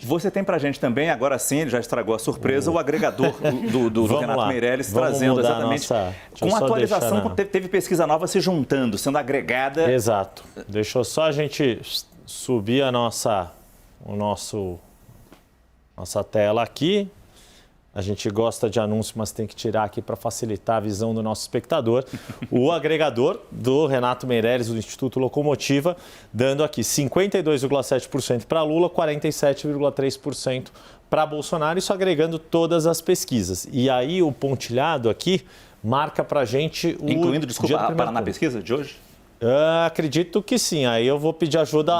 Você tem pra gente também, agora sim, ele já estragou a surpresa, o agregador do Renato Meirelles, trazendo exatamente com atualização, teve pesquisa nova se juntando, sendo agregada. Exato. Deixa só a gente subir a nossa tela aqui. A gente gosta de anúncio, mas tem que tirar aqui para facilitar a visão do nosso espectador. O agregador do Renato Meirelles, do Instituto Locomotiva, dando aqui 52,7% para Lula, 47,3% para Bolsonaro, isso agregando todas as pesquisas. E aí o pontilhado aqui marca para a gente o... Incluindo, desculpa, a Paraná Pesquisa de hoje? Acredito que sim. Aí eu vou pedir ajuda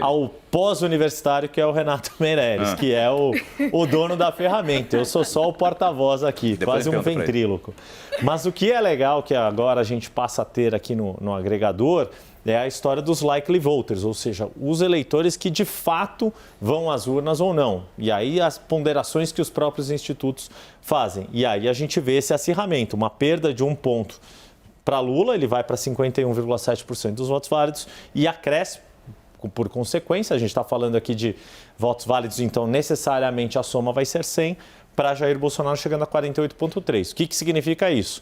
ao pós-universitário, que é o Renato Meirelles, que é o dono da ferramenta. Eu sou só o porta-voz aqui, quase um ventríloco. Mas o que é legal, que agora a gente passa a ter aqui no agregador, é a história dos likely voters, ou seja, os eleitores que de fato vão às urnas ou não. E aí as ponderações que os próprios institutos fazem. E aí a gente vê esse acirramento, uma perda de 1 ponto. Para Lula, ele vai para 51,7% dos votos válidos e acresce, por consequência, a gente está falando aqui de votos válidos, então necessariamente a soma vai ser 100, para Jair Bolsonaro chegando a 48,3%. O que significa isso?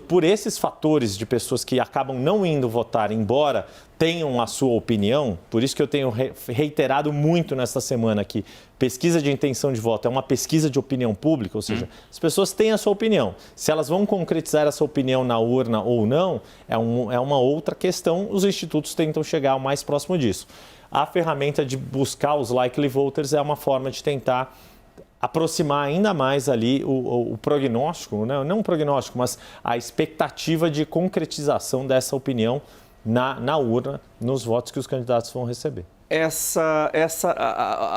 Por esses fatores de pessoas que acabam não indo votar, embora tenham a sua opinião, por isso que eu tenho reiterado muito nesta semana que pesquisa de intenção de voto é uma pesquisa de opinião pública, ou seja, as pessoas têm a sua opinião. Se elas vão concretizar essa opinião na urna ou não, é uma outra questão, os institutos tentam chegar ao mais próximo disso. A ferramenta de buscar os likely voters é uma forma de tentar aproximar ainda mais ali o prognóstico, né? Não o prognóstico, mas a expectativa de concretização dessa opinião na urna, nos votos que os candidatos vão receber.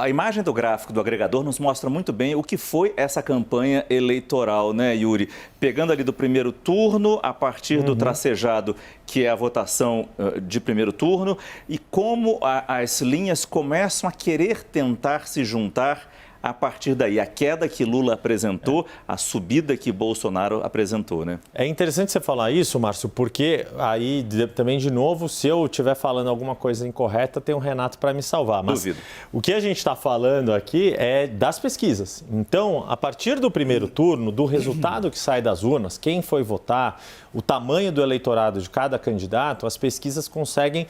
A imagem do gráfico do agregador nos mostra muito bem o que foi essa campanha eleitoral, né, Yuri? Pegando ali do primeiro turno, a partir do tracejado, que é a votação de primeiro turno, e como as linhas começam a querer tentar se juntar a partir daí, a queda que Lula apresentou, a subida que Bolsonaro apresentou, né? É interessante você falar isso, Márcio, porque aí também, de novo, se eu estiver falando alguma coisa incorreta, tem o Renato para me salvar. Mas duvido. O que a gente está falando aqui é das pesquisas. Então, a partir do primeiro turno, do resultado que sai das urnas, quem foi votar, o tamanho do eleitorado de cada candidato, as pesquisas conseguem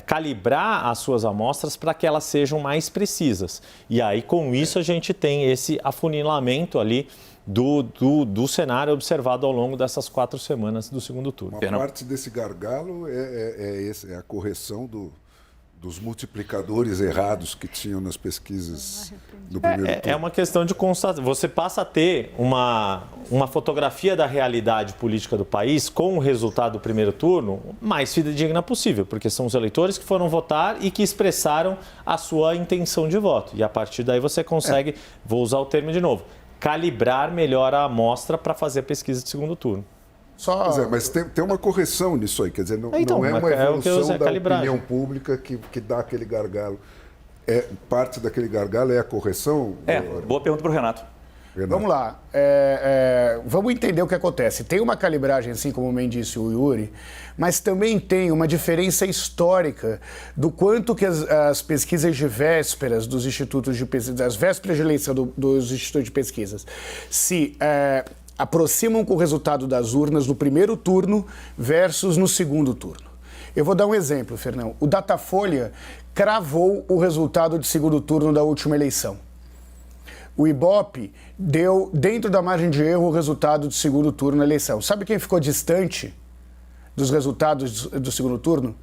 calibrar as suas amostras para que elas sejam mais precisas. E aí, com isso, a gente tem esse afunilamento ali do cenário observado ao longo dessas 4 semanas do segundo turno. Uma parte desse gargalo é a correção dos multiplicadores errados que tinham nas pesquisas do primeiro turno. É uma questão de constatar. Você passa a ter uma fotografia da realidade política do país com o resultado do primeiro turno mais fidedigna possível, porque são os eleitores que foram votar e que expressaram a sua intenção de voto. E a partir daí você consegue, vou usar o termo de novo, calibrar melhor a amostra para fazer a pesquisa de segundo turno. Mas tem uma correção nisso aí, quer dizer, não é uma evolução da opinião pública que dá aquele gargalo. Parte daquele gargalo é a correção? Boa pergunta para o Renato. Vamos lá, vamos entender o que acontece. Tem uma calibragem, assim como bem disse o Yuri, mas também tem uma diferença histórica do quanto que as pesquisas de vésperas dos institutos de pesquisa, as vésperas de eleição dos institutos de pesquisas, se aproximam com o resultado das urnas no primeiro turno versus no segundo turno. Eu vou dar um exemplo, Fernão. O Datafolha cravou o resultado de segundo turno da última eleição. O Ibope deu, dentro da margem de erro, o resultado do segundo turno na eleição. Sabe quem ficou distante dos resultados do segundo turno?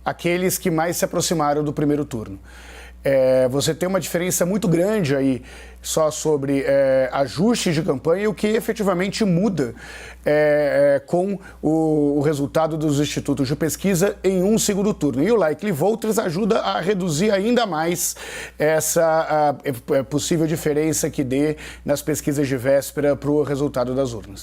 Aqueles que mais se aproximaram do primeiro turno. Você tem uma diferença muito grande aí só sobre ajustes de campanha e o que efetivamente muda com o resultado dos institutos de pesquisa em um segundo turno. E o Likely Voters ajuda a reduzir ainda mais essa possível diferença que dê nas pesquisas de véspera para o resultado das urnas.